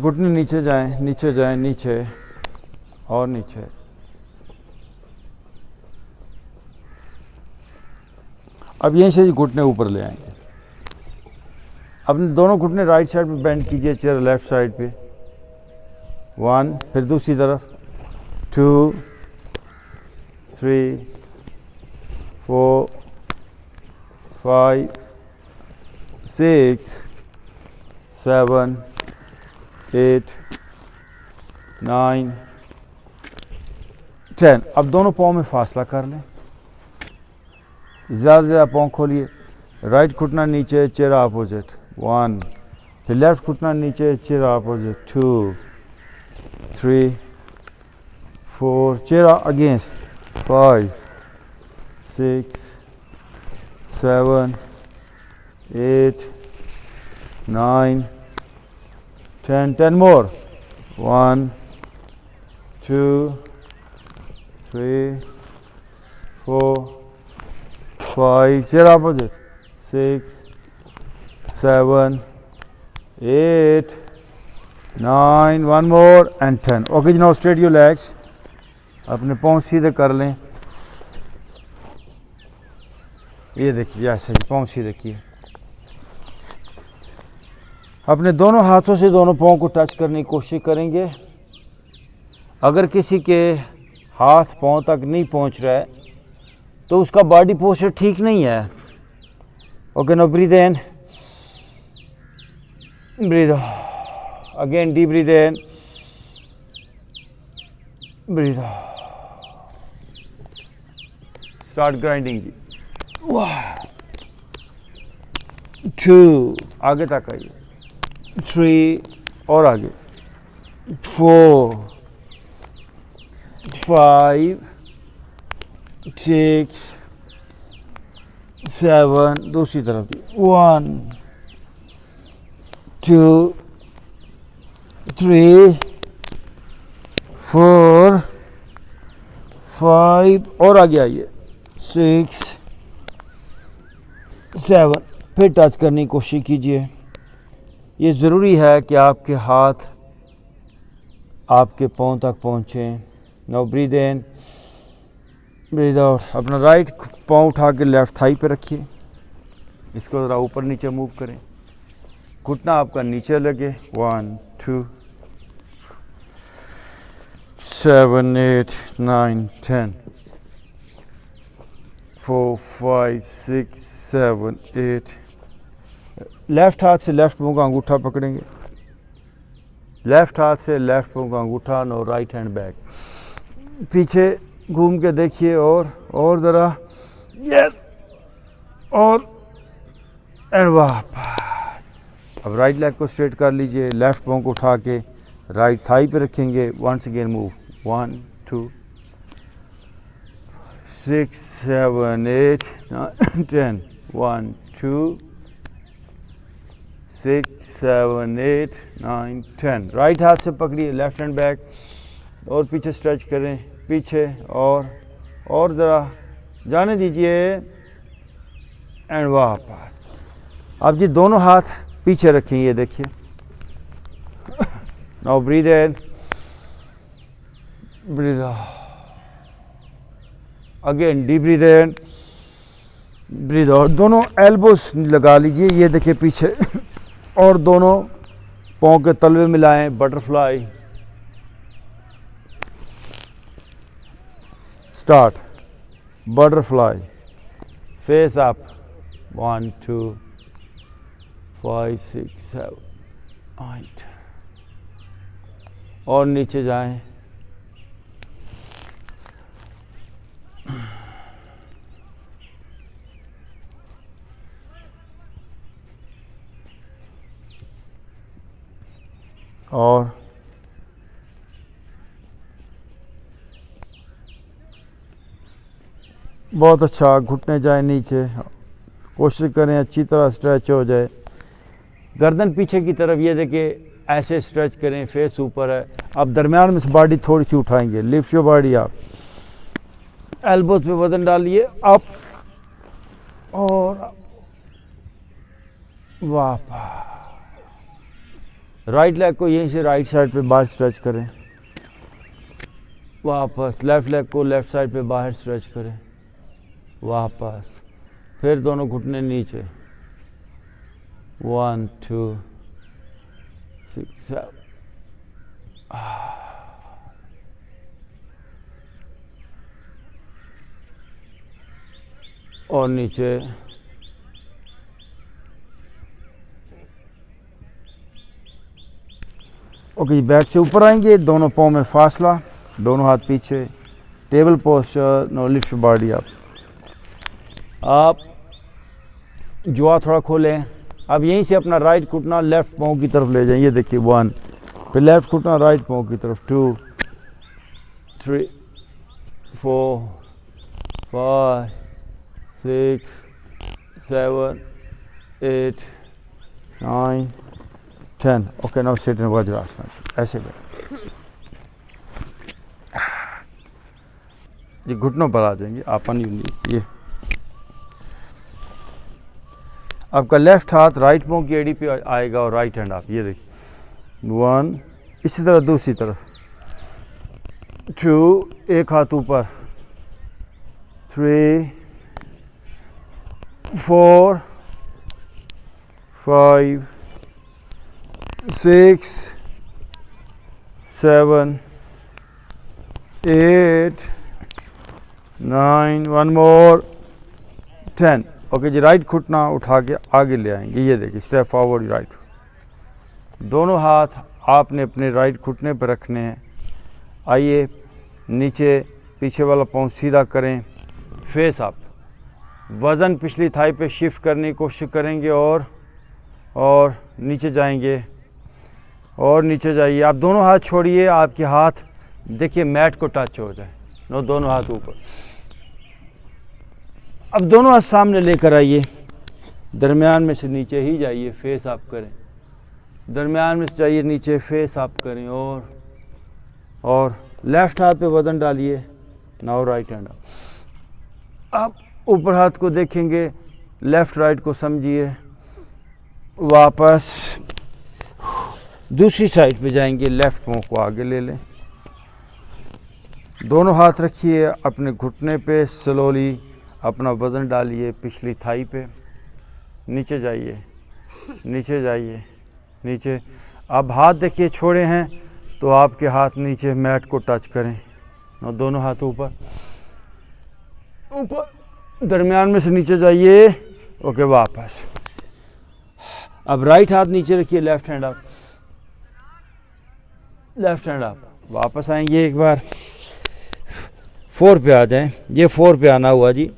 घुटने नीचे जाएं, नीचे जाएं, नीचे और नीचे। अब यहीं से घुटने ऊपर ले आएंगे। अपने दोनों घुटने राइट साइड पे बेंड कीजिए, चेयर लेफ्ट साइड पे। 1, फिर दूसरी तरफ 2, 3, 4, 5, 6, 7, 8, 9, 10। अब दोनों पाँव में फासला कर लें, ज़्यादा से ज़्यादा पाँव खोलिए। राइट घुटना नीचे, चेहरा अपोजिट 1, फिर लेफ्ट घुटना नीचे, चेहरा अपोजिट 2, 3, 4, चेहरा against 5, 6, 7, 8, 9, 10, 10 more. 1, 2, 3, 4, 5, chair opposite. 6, 7, 8, 9, 1 more and 10. Okay, now straight your legs. अपने पाँव सीधे कर लें। ये देखिए, ऐसे ही पाँव सीधे किए। अपने दोनों हाथों से दोनों पाँव को टच करने की कोशिश करेंगे। अगर किसी के हाथ पाँव तक नहीं पहुंच रहा है तो उसका बॉडी पोस्चर ठीक नहीं है। Okay, no breathe in, breathe again, deep breathe in, breathe start grinding. 2, आगे तक आइए। 3 और आगे। 4, 5, 6, 7, दूसरी तरफ भी। 1, 2, 3, 4, 5 और आगे आइए। 6, 7, फिर टच करने की कोशिश कीजिए। ये ज़रूरी है कि आपके हाथ आपके पाँव तक पहुँचें। Now breathe in, breathe out. अपना राइट पाँव उठा के लेफ्ट थाई पे रखिए। इसको ज़रा ऊपर नीचे मूव करें, घुटना आपका नीचे लगे। 1, 2, 7, 8, 9, 10, 4, 5, 6, 7, 8। लेफ्ट हाथ से लेफ्ट पाँव का अंगूठा पकड़ेंगे, लेफ्ट हाथ से लेफ्ट पाँव का अंगूठा। नो राइट हैंड बैक, पीछे घूम के देखिए और ज़रा, यस, और एंड वापस। अब राइट लेग को स्ट्रेट कर लीजिए, लेफ्ट पाँव को उठा के राइट थाई पे रखेंगे। Once again move. 1, 2, 6, 7, 8, 9, 10, 1, 2, 6, 7, 8, 9, 10। राइट हाथ से पकड़िए, लेफ्ट हैंड बैक, और पीछे स्ट्रेच करें, पीछे और ज़रा जाने दीजिए एंड वापस। अब जी दोनों हाथ पीछे रखें, ये देखिए। Now breathe in, breathe out. Again deep breathe in, breathe out. दोनों एल्बोस लगा लीजिए, ये देखिए पीछे, और दोनों पाँव के तलवे मिलाएं, butterfly. Start butterfly, face up. 1, 2, 5, 6, 7, 8 और नीचे जाएं। और बहुत अच्छा, घुटने जाए नीचे, कोशिश करें अच्छी तरह स्ट्रेच हो जाए। गर्दन पीछे की तरफ, ये देखिए ऐसे स्ट्रेच करें, फेस ऊपर है। अब दरमियान में से बॉडी थोड़ी सी उठाएंगे, lift your body up, elbows पे वजन डालिए, अप और वापस। राइट लेग को यहीं से राइट साइड पे बाहर स्ट्रेच करें, वापस लेफ्ट लेग को लेफ्ट साइड पे बाहर स्ट्रेच करें, वापस, फिर दोनों घुटने नीचे, 1 2 6 7 और नीचे, ओके जी। बैक से ऊपर आएंगे, दोनों पाँव में फासला, दोनों हाथ पीछे, table posture, no lift body up. आप जुआ थोड़ा खोलें। अब यहीं से अपना राइट घुटना लेफ्ट पाँव की तरफ ले जाएं, ये देखिए 1, फिर लेफ्ट घुटना राइट पाँव की तरफ, 2 3 4 5 6 7 8 9 10। Okay, now sit in vajrasana, ऐसे करें जी, घुटनों पर आ जाएंगे, आप ये आपका लेफ्ट हाथ राइट पाँव की एड़ी पे आएगा और राइट हैंड आप, ये देखिए 1, इसी तरह दूसरी तरफ, 2, एक हाथ ऊपर, 3 4 5 6 7 8 9, 1 मोर, 10। ओके जी, राइट घुटना उठा के आगे ले आएंगे, ये देखिए स्टेप फॉरवर्ड राइट। दोनों हाथ आपने अपने राइट घुटने पर रखने हैं। आइए नीचे पीछे वाला पाँव सीधा करें, फेस अप, वज़न पिछली थाई पे शिफ्ट करने की कोशिश करेंगे और नीचे जाएंगे और नीचे जाइए। आप दोनों हाथ छोड़िए, आपके हाथ देखिए मैट को टच हो जाए, नो दोनों हाथ ऊपर। अब दोनों हाथ सामने लेकर आइए, दरमियान में से नीचे ही जाइए, फेस अप करें, दरमियान में से जाइए नीचे, फेस अप करें और लेफ्ट हाथ पे वज़न डालिए, नाउ राइट हैंड अप। आप ऊपर हाथ को देखेंगे, लेफ्ट राइट को समझिए, वापस दूसरी साइड पे जाएंगे, लेफ्ट पाँव को आगे ले लें, दोनों हाथ रखिए अपने घुटने पे, स्लोली अपना वज़न डालिए पिछली थाई पे, नीचे जाइए, नीचे जाइए, नीचे। अब हाथ देखिए छोड़े हैं तो आपके हाथ नीचे मैट को टच करें, और दोनों हाथ ऊपर ऊपर, दरमियान में से नीचे जाइए, ओके, वापस। अब राइट हाथ नीचे रखिए, left hand up, left hand up, वापस आएंगे एक बार, 4 पे आ जाएं, ये 4 पे आना हुआ जी।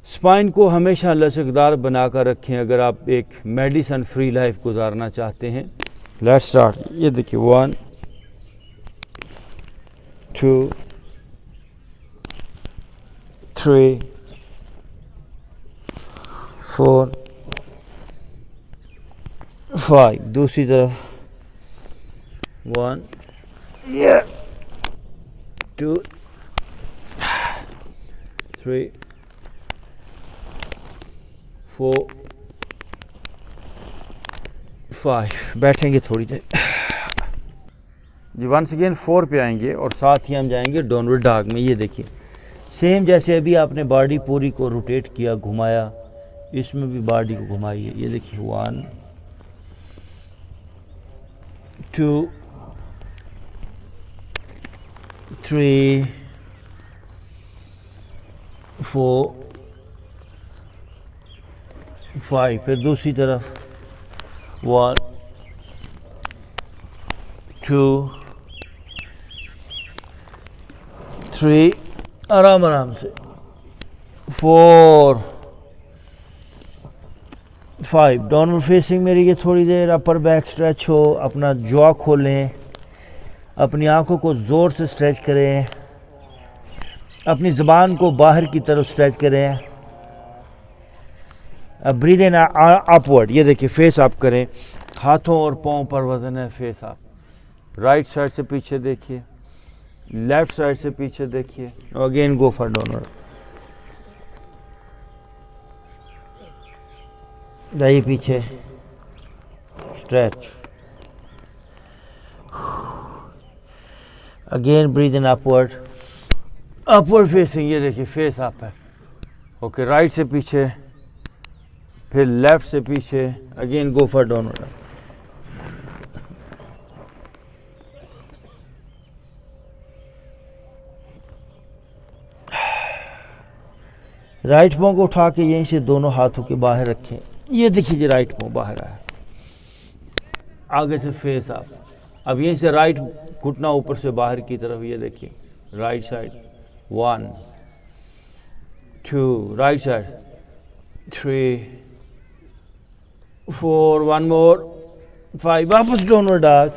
स्पाइन को हमेशा लचकदार बनाकर रखें अगर आप एक मेडिसिन फ्री लाइफ गुजारना चाहते हैं। लेट्स स्टार्ट, ये देखिए 1 2 3 4 5, दूसरी तरफ 1 2 3 4 5। बैठेंगे थोड़ी देर जी। वंस अगेन 4 पे आएंगे और साथ ही हम जाएंगे डाउनवर्ड डॉग में। ये देखिए सेम जैसे अभी आपने बॉडी पूरी को रोटेट किया, घुमाया, इसमें भी बॉडी को घुमाइए। ये देखिए 1 2 3 4 5। फिर दूसरी तरफ 1 2 3, आराम आराम से 4 5। डाउनवर्ड फेसिंग में रहिए थोड़ी देर, अपर बैक स्ट्रेच हो, अपना जॉ खोलें, अपनी आंखों को ज़ोर से स्ट्रेच करें, अपनी ज़बान को बाहर की तरफ स्ट्रेच करें। अब ब्रीद इन अपवर्ड, ये देखिए फेस अप करें, हाथों और पाँव पर वजन है, फेस अप। राइट साइड से पीछे देखिए, लेफ्ट साइड से पीछे देखिए, अगेन गो फॉर डाउनवर्ड। जाइए पीछे, stretch. Again breathe in upward. Upward facing, ये देखिए फेस अप है. ओके, राइट से पीछे, फिर लेफ्ट से पीछे. Again go for downward. Right पाँव को उठा के यहीं से दोनों हाथों के बाहर रखें. ये देखिए जी राइट पाँव बाहर आया. आगे से फेस अप. अब यहीं से राइट घुटना ऊपर से बाहर की तरफ. ये देखिए राइट साइड. 1 2, right side. 3 4, 1 मोर. 5, वापस डाउनवर्ड डॉग.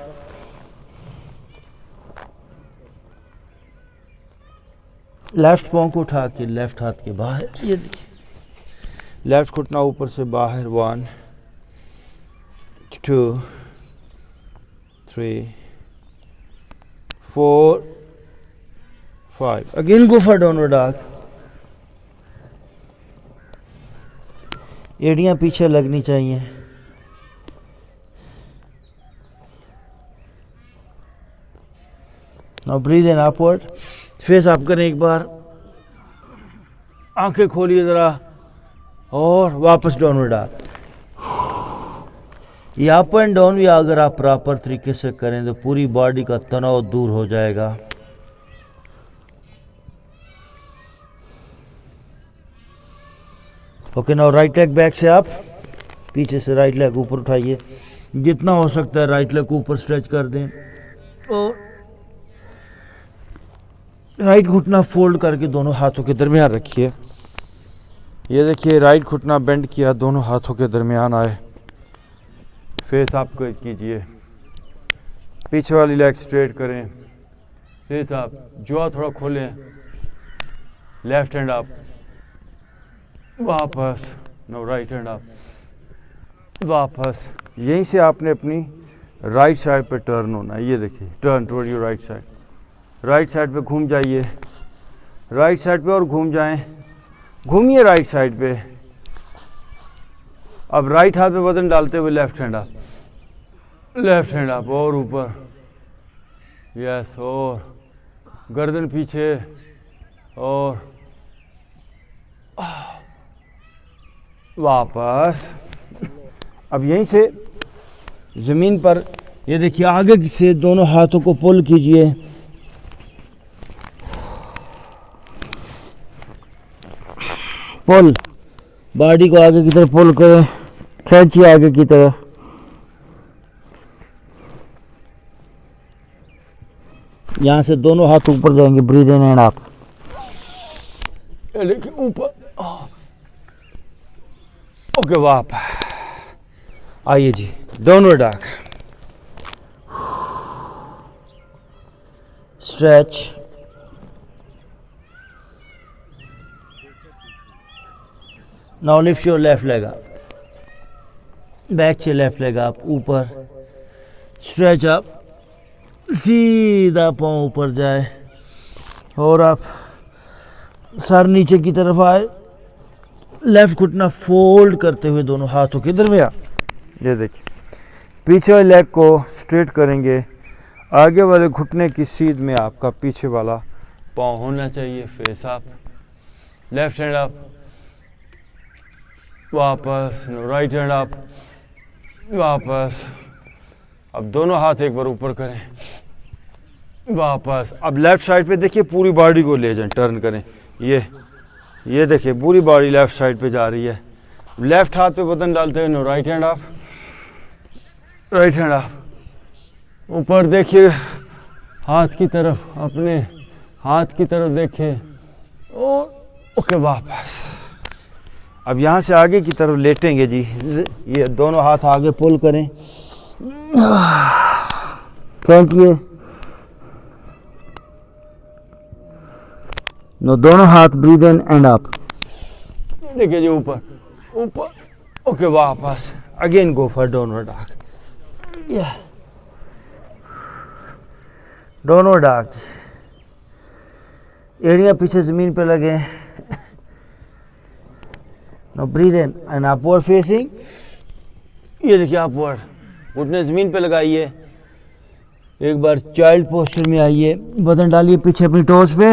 लेफ्ट पाँव को उठा के लेफ्ट हाथ के बाहर. ये देखिए लेफ्ट घुटना ऊपर से बाहर. 1 2 3 4 5. Again go for downward dog. एड़ियां पीछे लगनी चाहिए. Now breathe in upward. Face up करें एक बार. आंखें खोलिए जरा और वापस डाउनवर्ड डॉग. ये अप एंड डाउन भी अगर आप प्रॉपर तरीके से करें तो पूरी बॉडी का तनाव दूर हो जाएगा. Okay, now right leg back से आप पीछे से राइट लेग ऊपर उठाइए. जितना हो सकता है राइट लेग को ऊपर स्ट्रेच कर दें और राइट घुटना फोल्ड करके दोनों हाथों के दरमियान रखिए. ये देखिए राइट घुटना बेंड किया, दोनों हाथों के दरमियान आए. फेस अप कीजिए. पीछे वाली लेग स्ट्रेट करें. Face up. जो थोड़ा खोलें. Left hand up. वापस. Now right hand up. वापस. यहीं से आपने अपनी राइट साइड पे टर्न होना है. ये देखिए turn toward your right side. Right side पे घूम जाइए. राइट साइड पे और घूम जाएं. घूमिए राइट साइड पे. अब राइट हाथ पे वजन डालते हुए left hand up. Left hand up और ऊपर. यस. और गर्दन पीछे और वापस. अब यहीं से ज़मीन पर ये देखिए आगे से दोनों हाथों को पुल कीजिए. पुल. बॉडी को आगे की तरफ पुल करें. खींचिए आगे की तरफ. यहाँ से दोनों हाथ ऊपर जाएंगे. Breathe in and up. ऊपर. ओके, वापस आइए जी. Downward dog. Stretch. Now lift your left leg up. Back से लेफ्ट लेग अप ऊपर. Stretch up. सीधा पाँव ऊपर जाए और आप सर नीचे की तरफ आए. लेफ्ट घुटना फोल्ड करते हुए दोनों हाथों के दरमियान. ये देखिए पीछे वाले लेग को स्ट्रेट करेंगे. आगे वाले घुटने की सीध में आपका पीछे वाला पाँव होना चाहिए. Face up. Left hand up. वापस. Right hand up. वापस. अब दोनों हाथ एक बार ऊपर करें. वापस. अब लेफ्ट साइड पे देखिए पूरी बॉडी को ले जाएं. टर्न करें. ये देखिए पूरी बॉडी लेफ्ट साइड पे जा रही है. लेफ्ट हाथ पे वजन डालते हुए right hand up. Right hand up. ऊपर देखिए हाथ की तरफ. अपने हाथ की तरफ देखिए. ओके, वापस. अब यहाँ से आगे की तरफ लेटेंगे जी. ये दोनों हाथ आगे पुल करें. खींचिए. नो दोनों हाथ. Breathe in and up. देखिए जी ऊपर. ऊपर. ओके, वापस. Again go for downward dog. Downward dog. एड़ियां पीछे जमीन पे लगे. Now breathe in and upward facing. ये देखिए अपवर्ड. घुटने ज़मीन पे लगाइए। एक बार चाइल्ड पोस्चर में आइए, बदन डालिए पीछे अपनी टोज पे।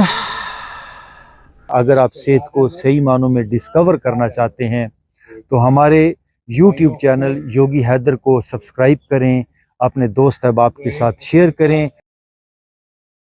अगर आप सेहत को सही मानों में डिस्कवर करना चाहते हैं तो हमारे YouTube चैनल योगी हैदर को सब्सक्राइब करें, अपने दोस्त अहबाब के साथ शेयर करें।